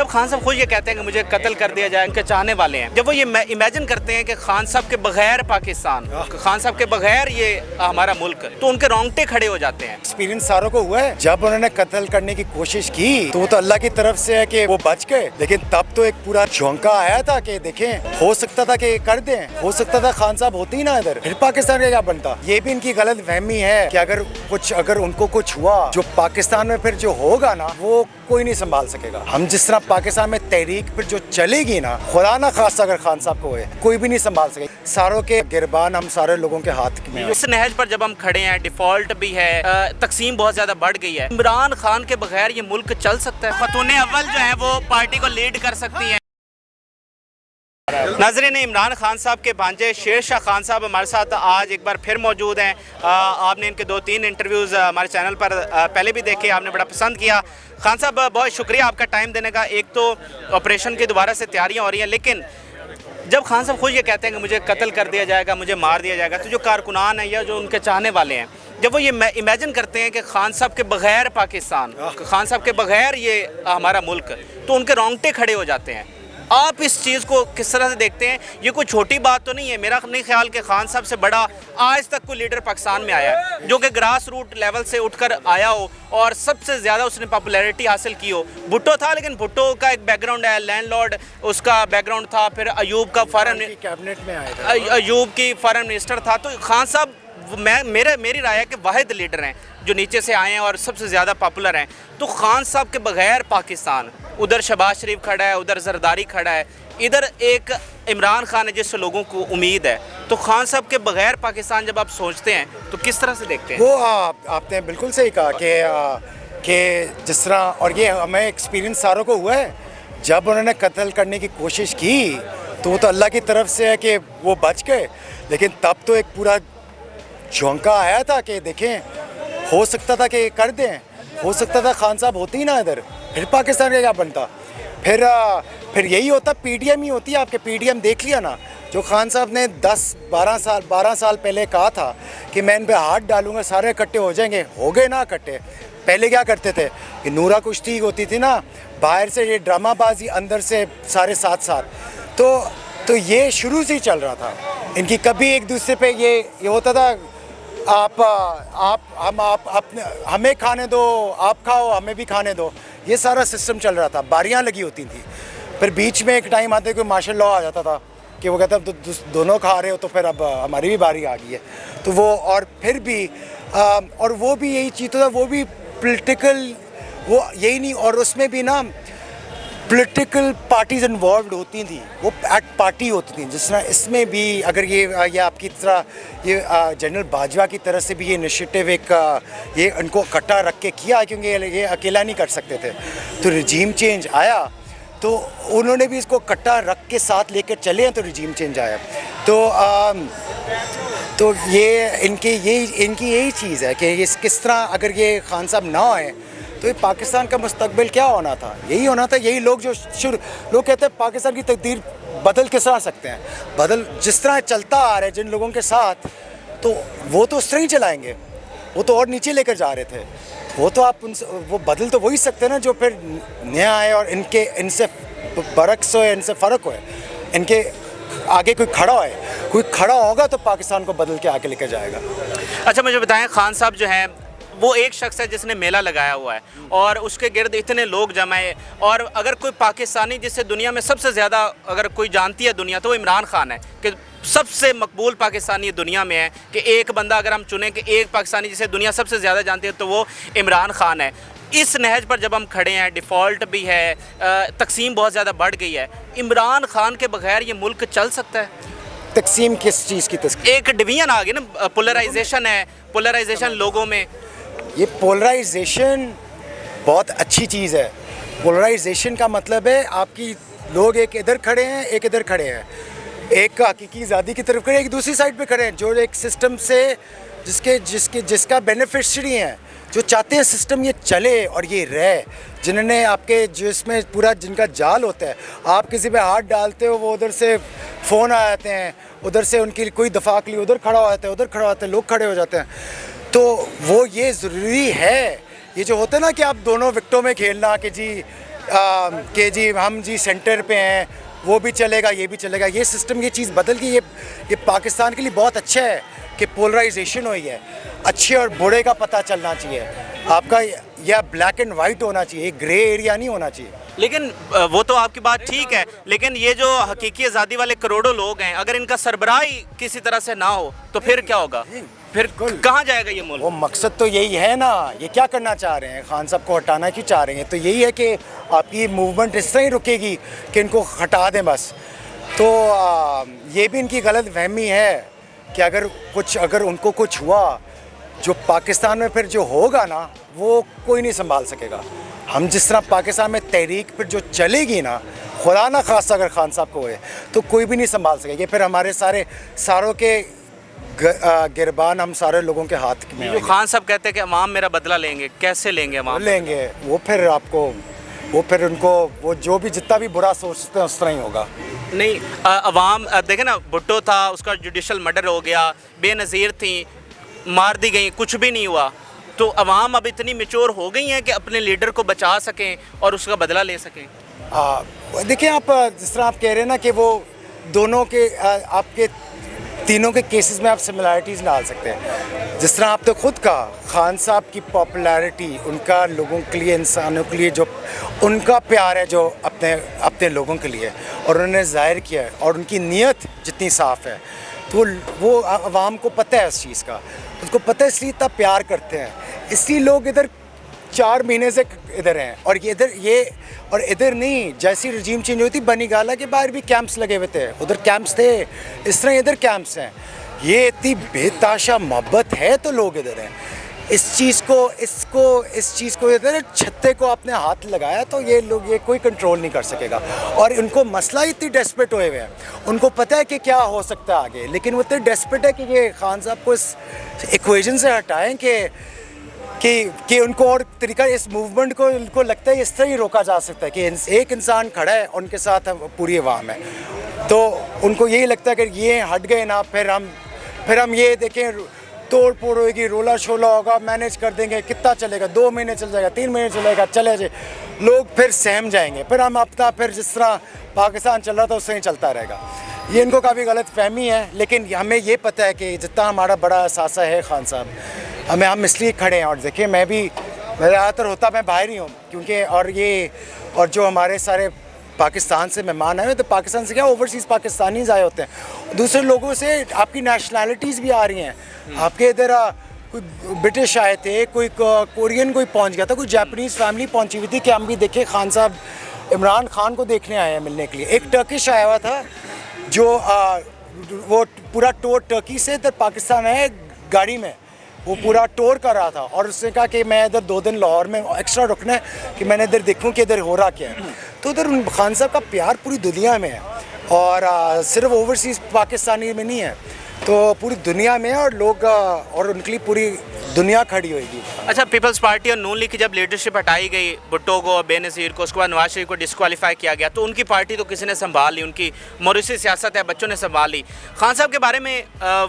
जब खान साहब खुद ये कहते हैं कि मुझे कत्ल कर दिया जाए, उनके चाहने वाले हैं, जब वो ये इमेजिन करते हैं कि खान साहब के बगैर पाकिस्तान, खान साहब के बगैर ये हमारा मुल्क, तो उनके रोंगटे खड़े हो जाते हैं। एक्सपीरियंस सारों को हुआ है, जब उन्होंने कत्ल करने की कोशिश की तो वो तो अल्लाह की तरफ से है कि वो बच गए, लेकिन तब तो एक पूरा झोंका आया था कि देखें हो सकता था कि कर दें, हो सकता था खान साहब होते ही ना इधर, फिर पाकिस्तान का क्या बनता। ये भी इनकी गलत फहमी है कि अगर उनको कुछ हुआ, जो पाकिस्तान में फिर जो होगा ना वो कोई नहीं संभाल सकेगा। हम जिस तरह पाकिस्तान में तहरीक फिर जो चलेगी ना, खुदा ना खासा अगर खान साहब को हुए, कोई भी नहीं संभाल सकेगा। सारों के गिरबान हम सारे लोगों के हाथ में। इस नहज पर जब हम खड़े हैं, डिफॉल्ट भी है, तकसीम बहुत ज्यादा बढ़ गई है, इमरान खान के बगैर ये मुल्क चल सकता है? खतून अव्वल जो है वो पार्टी को लीड कर सकती है। नाज़रीन, इमरान खान साहब के भांजे शेर शाह खान साहब हमारे साथ आज एक बार फिर मौजूद हैं। आपने इनके 2-3 इंटरव्यूज़ हमारे चैनल पर पहले भी देखे, आपने बड़ा पसंद किया। खान साहब, बहुत शुक्रिया आपका टाइम देने का। एक तो ऑपरेशन की दोबारा से तैयारियां हो रही हैं, लेकिन जब खान साहब खुद ये कहते हैं कि मुझे कत्ल कर दिया जाएगा, मुझे मार दिया जाएगा, तो जो कारकुनान है या जो उनके चाहने वाले हैं, जब वो ये इमेजिन करते हैं कि खान साहब के बगैर पाकिस्तान, खान साहब के बगैर ये हमारा मुल्क, तो उनके रोंगटे खड़े हो जाते हैं। आप इस चीज़ को किस तरह से देखते हैं? ये कोई छोटी बात तो नहीं है। मेरा नहीं ख्याल कि खान साहब से बड़ा आज तक कोई लीडर पाकिस्तान में आया है जो कि ग्रास रूट लेवल से उठकर आया हो और सबसे ज़्यादा उसने पॉपुलैरिटी हासिल की हो। भुट्टो था, लेकिन भुट्टो का एक बैकग्राउंड है, लैंडलॉर्ड उसका बैकग्राउंड था, फिर अयूब का कैबिनेट में आया था, अयूब की फॉरेन मिनिस्टर था। तो खान साहब मेरी राय है कि वाहिद लीडर हैं जो नीचे से आए हैं और सबसे ज़्यादा पॉपुलर हैं। तो खान साहब के बगैर पाकिस्तान, उधर शहबाज शरीफ खड़ा है, उधर जरदारी खड़ा है, इधर एक इमरान खान है जिससे लोगों को उम्मीद है। तो खान साहब के बगैर पाकिस्तान जब आप सोचते हैं तो किस तरह से देखते हैं? वो आपने बिल्कुल सही कहा कि जिस तरह, और ये हमें एक्सपीरियंस सारों को हुआ है, जब उन्होंने कत्ल करने की कोशिश की तो वो तो अल्लाह की तरफ से है कि वो बच गए, लेकिन तब तो एक पूरा झोंका आया था कि देखें हो सकता था कि कर दें, हो सकता था खान साहब होते ही ना इधर, फिर पाकिस्तान का क्या बनता। फिर यही होता, पीडीएम ही होती है। आपके पीडीएम देख लिया ना, जो खान साहब ने 12 साल पहले कहा था कि मैं इन पे हाथ डालूंगा सारे इकट्ठे हो जाएंगे, हो गए ना इकट्ठे। पहले क्या करते थे कि नूरा कुश्ती होती थी ना, बाहर से ये ड्रामाबाजी, अंदर से सारे साथ साथ। तो ये शुरू से ही चल रहा था इनकी। कभी एक दूसरे पे ये होता था, हमें खाने दो, आप खाओ, हमें भी खाने दो, ये सारा सिस्टम चल रहा था। बारियां लगी होती थी। फिर बीच में एक टाइम आते कि मार्शल लॉ आ जाता था कि वो कहता तो दोनों खा रहे हो तो फिर अब हमारी भी बारी आ गई है। तो वो, और फिर भी और वो भी यही चीज़ था, वो भी पॉलिटिकल, वो यही नहीं, और उसमें भी ना पॉलिटिकल पार्टीज इन्वॉल्व होती थी, वो एट पार्टी होती थी। जिस तरह इसमें भी अगर ये आपकी तरह ये जनरल बाजवा की तरह से भी ये इनिशिएटिव एक ये उनको इकट्ठा रख के किया, क्योंकि ये अकेला नहीं कर सकते थे। तो रिजीम चेंज आया तो उन्होंने भी इसको इकट्ठा रख के साथ लेकर चले हैं, तो रिजीम चेंज आया। तो ये इनकी यही चीज़ है कि ये किस तरह अगर ये खान साहब ना आए तो ये पाकिस्तान का मुस्तकबिल क्या होना था, यही होना था। यही लोग जो लोग कहते हैं पाकिस्तान की तकदीर बदल किस तरह सकते हैं, बदल जिस तरह चलता आ रहा है जिन लोगों के साथ, तो वो तो उस तरह ही चलाएंगे, वो तो और नीचे लेकर जा रहे थे। वो तो आप उनसे, वो बदल तो वही सकते हैं ना जो फिर नया आए और इनसे बरक्स हो, इनसे फ़र्क हो, इनके आगे कोई खड़ा होगा तो पाकिस्तान को बदल के आगे लेकर जाएगा। अच्छा, मुझे बताएं, खान साहब जो हैं वो एक शख्स है जिसने मेला लगाया हुआ है और उसके गिर्द इतने लोग जमाए, और अगर कोई पाकिस्तानी जिसे दुनिया में सबसे ज़्यादा अगर कोई जानती है दुनिया, तो वो इमरान खान है कि सबसे मकबूल पाकिस्तानी दुनिया में है। कि एक बंदा अगर हम चुनें कि एक पाकिस्तानी जिसे दुनिया सबसे ज़्यादा जानती है तो वो इमरान खान है। इस नहज पर जब हम खड़े हैं, डिफ़ॉल्ट भी है, तकसीम बहुत ज़्यादा बढ़ गई है, इमरान खान के बगैर ये मुल्क चल सकता है? तकसीम किस चीज़ की तकसीम? एक डिवीज़न आ गई ना, पोलराइजेशन है, पोलराइजेशन लोगों में। ये पोलराइजेशन बहुत अच्छी चीज़ है। पोलराइजेशन का मतलब है आपकी लोग एक इधर खड़े हैं, एक इधर खड़े हैं, एक हकीकी आज़ादी की तरफ खड़े, एक दूसरी साइड पे खड़े हैं, जो एक सिस्टम से जिसका बेनिफिशरी हैं, जो चाहते हैं सिस्टम ये चले और ये रहे, जिन्होंने आपके जिसमें पूरा जिनका जाल होता है, आप किसी पे हाथ डालते हो वो उधर से फ़ोन आ जाते हैं, उधर से उनकी कोई दफ़ा के लिए उधर खड़ा हो जाता है, उधर खड़ा होता है, लोग खड़े हो जाते हैं। तो वो ये ज़रूरी है, ये जो होता है ना कि आप दोनों विकटों में खेलना कि जी कि जी हम जी सेंटर पे हैं, वो भी चलेगा, ये भी चलेगा। ये सिस्टम, ये चीज़ बदल गई। ये पाकिस्तान के लिए बहुत अच्छा है कि पोलराइजेशन हुई है। अच्छे और बुरे का पता चलना चाहिए आपका, या ब्लैक एंड वाइट होना चाहिए, ग्रे एरिया नहीं होना चाहिए। लेकिन वो तो आपकी बात ठीक है, लेकिन ये जो हकीकी आज़ादी वाले करोड़ों लोग हैं, अगर इनका सरबराह ही किसी तरह से ना हो तो फिर क्या होगा? फिर कहाँ जाएगा ये मुल्क? वो मकसद तो यही है ना। ये क्या करना चाह रहे हैं? खान साहब को हटाना क्यों चाह रहे हैं? तो यही है कि आपकी मूवमेंट इस तरह ही रुकेगी कि इनको हटा दें बस। तो ये भी इनकी गलत फहमी है कि अगर उनको कुछ हुआ, जो पाकिस्तान में फिर जो होगा ना, वो कोई नहीं संभाल सकेगा। हम जिस तरह पाकिस्तान में तहरीक फिर जो चलेगी ना, खुदा ना खासा अगर खान साहब को हुए तो कोई भी नहीं संभाल सकेगा। फिर हमारे सारों के गिरबान हम सारे लोगों के हाथ में जो खान साहब कहते हैं कि अवाम मेरा बदला लेंगे, कैसे लेंगे अवाम? लेंगे वो फिर उनको वो जो भी जितना भी बुरा सोचते हैं उस तरह ही होगा। नहीं, अवाम देखे ना, भुट्टो था, उसका जुडिशल मर्डर हो गया, बेनज़ीर थी, मार दी गई, कुछ भी नहीं हुआ। तो अवाम अब इतनी मेच्योर हो गई हैं कि अपने लीडर को बचा सकें और उसका बदला ले सकें। देखिए, आप जिस तरह आप कह रहे हैं ना कि वो दोनों के आपके तीनों के केसेस में आप सिमिलैरिटीज़ डाल सकते हैं। जिस तरह आप तो खुद का खान साहब की पॉपुलैरिटी, उनका लोगों के लिए, इंसानों के लिए जो उनका प्यार है, जो अपने लोगों के लिए, और उन्होंने ज़ाहिर किया है, और उनकी नीयत जितनी साफ़ है, तो वो आवाम को पता है इस चीज़ का, उसको पता है, इसलिए इतना प्यार करते हैं। इसलिए लोग इधर 4 महीने से इधर हैं, और इधर नहीं। जैसी रजीम चेंज हुई थी, बनीगाला के बाहर भी कैंप्स लगे हुए थे, उधर कैंप्स थे, इस तरह इधर कैंप्स हैं। ये इतनी बेताशा मोहब्बत है तो लोग इधर हैं। इस चीज़ को इधर छत्ते को अपने हाथ लगाया तो ये लोग ये कोई कंट्रोल नहीं कर सकेगा। और उनको मसला इतनी डेस्परेट हुए हुए हैं, उनको पता है कि क्या हो सकता है आगे, लेकिन वो इतने डेस्परेट है कि ये खान साहब को इस इक्वेशन से हटाएं कि उनको और तरीका, इस मूवमेंट को उनको लगता है इस तरह ही रोका जा सकता है कि एक इंसान खड़ा है, उनके साथ पूरी अवाम है। तो उनको यही लगता है कि ये हट गए ना, फिर हम ये देखें, तोड़ फोड़ होगी, रोला शोला होगा, मैनेज कर देंगे, कितना चलेगा, 2 महीने चल जाएगा, 3 महीने चलेगा, चले जाए, लोग फिर सहम जाएंगे, फिर हम फिर जिस तरह पाकिस्तान चल रहा था उससे ही चलता रहेगा। ये इनको काफ़ी गलत फहमी है। लेकिन हमें ये पता है कि जितना हमारा बड़ा असासा है खान साहब, हम इसलिए खड़े हैं। और देखिए, मेरा ज़्यादातर होता मैं बाहर ही हूँ, क्योंकि और जो हमारे सारे पाकिस्तान से मेहमान आए हुए, तो पाकिस्तान से क्या, ओवरसीज़ पाकिस्तानीज आए होते हैं, दूसरे लोगों से आपकी नेशनैलिटीज़ भी आ रही हैं। आपके इधर कोई ब्रिटिश आए थे, कोई कोरियन कोई पहुंच गया था, कोई जापानीज़ फैमिली पहुंची हुई थी कि हम भी देखे खान साहब इमरान खान को देखने आए हैं, मिलने के लिए। एक टर्किश आया हुआ था जो वो पूरा टूर टर्की से इधर पाकिस्तान आया गाड़ी में, वो पूरा टूर कर रहा था, और उसने कहा कि मैं इधर 2 दिन लाहौर में एक्स्ट्रा रुकना है कि मैंने इधर देखूं कि इधर हो रहा क्या है। तो उधर खान साहब का प्यार पूरी दुनिया में है, और सिर्फ ओवरसीज़ पाकिस्तानी में नहीं है, तो पूरी दुनिया में है, और लोग और उनके लिए पूरी दुनिया खड़ी होगी। अच्छा, पीपल्स पार्टी और नून लीग की जब लीडरशिप हटाई गई, भुट्टो को, बेनज़ीर को, उसके बाद नवाज शरीफ को डिस्क्वालीफाई किया गया, तो उनकी पार्टी तो किसी ने संभाल ली, उनकी मॉरिसी सियासत है, बच्चों ने संभाल ली। खान साहब के बारे में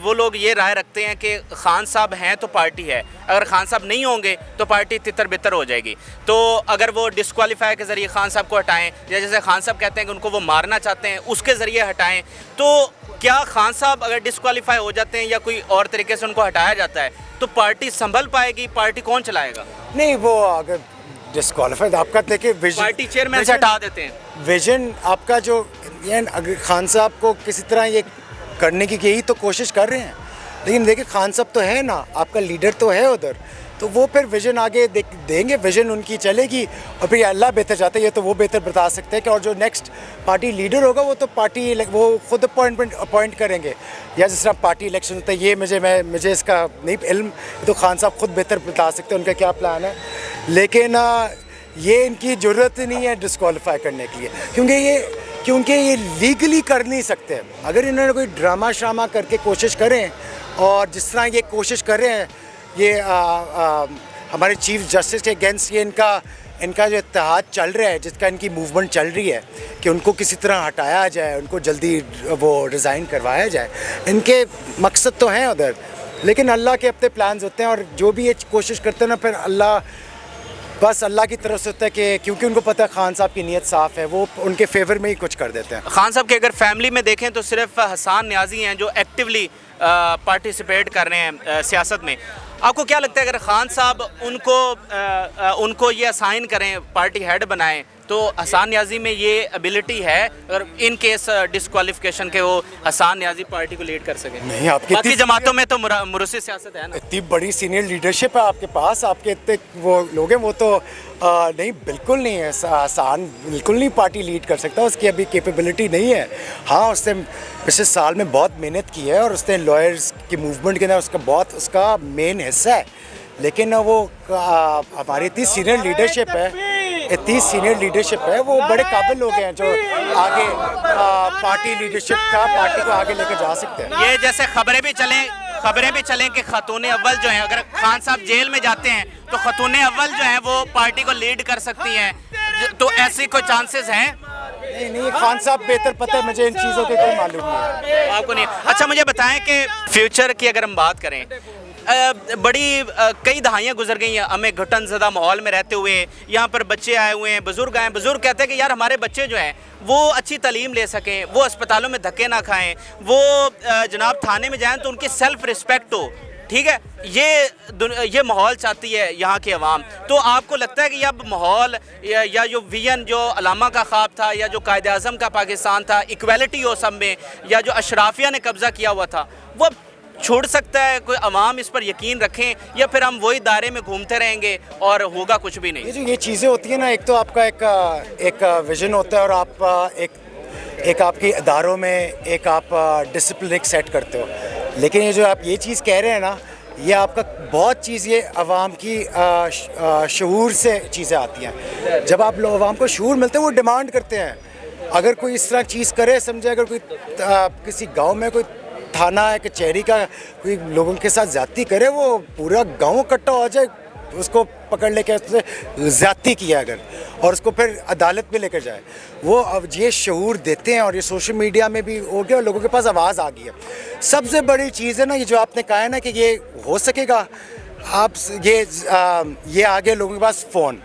वो लोग ये राय रखते हैं कि खान साहब हैं तो पार्टी है, अगर खान साहब नहीं होंगे तो पार्टी तितर बितर हो जाएगी। तो अगर वो डिस्क्वालीफाई के ज़रिए खान साहब को हटाएं, या जैसे खान साहब कहते हैं कि उनको वो मारना चाहते हैं, उसके ज़रिए हटाएं, तो क्या खान साहब अगर डिस्क्वालीफाई हो जाते हैं या कोई और तरीके से उनको हटाया जाता है तो पार्टी संभल पाएगी? पार्टी कौन चलाएगा? नहीं, वो अगर डिस्क्वालीफाइड, आपका देखिए विजन, पार्टी चेयरमैन से हटा देते हैं, विजन आपका जो, ये अगर खान साहब को किसी तरह ये करने की यही तो कोशिश कर रहे हैं, लेकिन देखिए खान साहब तो है ना, आपका लीडर तो है उधर, तो वो फिर विजन आगे देंगे, विजन उनकी चलेगी, और फिर अल्लाह बेहतर चाहते हैं, ये तो वो बेहतर बता सकते हैं कि, और जो नेक्स्ट पार्टी लीडर होगा वो तो पार्टी वो खुद अपॉइंट करेंगे, या जिस तरह पार्टी इलेक्शन होता है, ये मुझे इसका नहीं इल्म, तो खान साहब खुद बेहतर बता सकते हैं उनका क्या प्लान है। लेकिन ये इनकी ज़रूरत नहीं है डिस्क्वालीफाई करने के लिए, क्योंकि ये लीगली कर नहीं सकते। अगर इन्होंने कोई ड्रामा श्रामा करके कोशिश करें, और जिस तरह ये कोशिश कर रहे हैं, ये हमारे चीफ जस्टिस के अगेंस्ट ये इनका जो इत्तेहाद चल रहा है, जिसका इनकी मूवमेंट चल रही है कि उनको किसी तरह हटाया जाए, उनको जल्दी वो रिज़ाइन करवाया जाए, इनके मकसद तो हैं उधर, लेकिन अल्लाह के अपने प्लान्स होते हैं, और जो भी ये कोशिश करते हैं ना, फिर अल्लाह बस अल्लाह की तरफ से होता है कि क्योंकि उनको पता है खान साहब की नीयत साफ़ है, वो उनके फेवर में ही कुछ कर देते हैं। खान साहब के अगर फैमिली में देखें तो सिर्फ हसन न्याजी हैं जो एक्टिवली पार्टिसिपेट कर रहे हैं सियासत में। आपको क्या लगता है अगर खान साहब उनको ये असाइन करें, पार्टी हेड बनाएं, तो हसन न्याजी में ये एबिलिटी है अगर इन केस डिस्क्वालिफिकेशन के वो हसन न्याजी पार्टी को लीड कर सके? नहीं, आपकी बाकी जमातों में तो मुरुसी सियासत है ना। इतनी बड़ी सीनियर लीडरशिप है आपके पास, आपके इतने वो लोग हैं, वो तो नहीं, बिल्कुल नहीं है आसान, बिल्कुल नहीं पार्टी लीड कर सकता, उसकी अभी कैपेबिलिटी नहीं है। हाँ, उसने पिछले साल में बहुत मेहनत की है और उसने लॉयर्स की मूवमेंट के अंदर उसका मेन हिस्सा है, लेकिन वो हमारी इतनी सीनियर लीडरशिप है, वो बड़े काबिल लोग हैं जो आगे पार्टी लीडरशिप का पार्टी को आगे लेकर जा सकते हैं। ये जैसे खबरें भी चलें कि खातून अव्वल जो हैं, अगर खान साहब जेल में जाते हैं तो खातून अव्वल जो हैं वो पार्टी को लीड कर सकती हैं, तो ऐसे कोई चांसेस हैं? नहीं, खान साहब बेहतर पता है मुझे, इन चीज़ों के कोई मालूम नहीं है। आपको नहीं? अच्छा, मुझे बताएं कि फ्यूचर की अगर हम बात करें, कई दहाइयाँ गुजर गई हैं हमें घुटन ज़दा माहौल में रहते हुए। यहाँ पर बच्चे आए हुए हैं, बुज़ुर्ग आए हैं, बुज़ुर्ग कहते हैं कि यार हमारे बच्चे जो हैं वो अच्छी तालीम ले सकें, वो अस्पतालों में धक्के ना खाएं, वो जनाब थाने में जाएं तो उनकी सेल्फ रिस्पेक्ट हो। ठीक है, ये माहौल चाहती है यहाँ की आवाम। तो आपको लगता है कि अब माहौल या जो विजन जो अलामा का ख्वाब था या जो कायद आज़म का पाकिस्तान था, इक्वलिटी हो सब में, या जो अशराफिया ने कब्ज़ा किया हुआ था, वो छोड़ सकता है? कोई अवाम इस पर यकीन रखें, या फिर हम वही दायरे में घूमते रहेंगे और होगा कुछ भी नहीं? ये चीज़ें होती हैं ना, एक तो आपका एक विजन होता है और आप एक आपके इदारों में एक आप डिसिप्लिन एक सेट करते हो, लेकिन ये जो आप ये चीज़ कह रहे हैं ना, ये आपका बहुत चीज़ ये अवाम की शऊर से चीज़ें आती हैं। जब आप लोग अवाम को शऊर मिलते हैं, वो डिमांड करते हैं। अगर कोई इस तरह चीज़ करे, समझे, अगर कोई किसी गांव में कोई थाना है कचहरी का कोई लोगों के साथ ज़्यादती करे, वो पूरा गांव इकट्ठा हो जाए उसको पकड़ लेके उसने ज़्यादती किया अगर, और उसको फिर अदालत में लेकर जाए, वो अब ये शऊर देते हैं। और ये सोशल मीडिया में भी हो गया और लोगों के पास आवाज़ आ गई है। सबसे बड़ी चीज़ है ना, ये जो आपने कहा है ना कि ये हो सकेगा, आप ये आ गया लोगों के पास फ़ोन।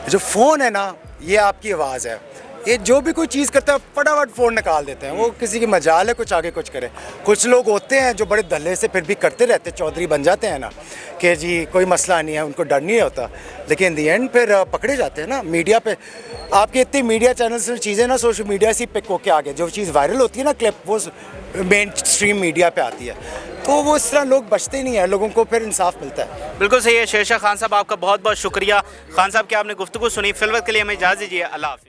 जो फ़ोन है ना, ये आपकी आवाज़ है। ये जो भी कोई चीज़ करता है फटाफट फ़ोन निकाल देते हैं, वो किसी की मजाल है कुछ आगे कुछ करे। कुछ लोग होते हैं जो बड़े धल्ले से फिर भी करते रहते, चौधरी बन जाते हैं ना कि जी कोई मसला नहीं है, उनको डर नहीं होता, लेकिन इन दी एंड फिर पकड़े जाते हैं ना मीडिया पे। आपके इतने मीडिया चैनल्स में चीज़ें ना सोशल मीडिया से पिक होके आ गए, जो चीज़ वायरल होती है ना क्लिप, वो मेन स्ट्रीम मीडिया पे आती है, तो वो इस तरह लोग बचते नहीं हैं, लोगों को फिर इंसाफ मिलता है। बिल्कुल सही है। शेरशाह खान साहब, आपका बहुत बहुत शुक्रिया। खान साहब की आपने गुफ्तगू सुनी। फिलवक्त के लिए हमें इजाज़त दीजिए। अल्लाह हाफ़िज़।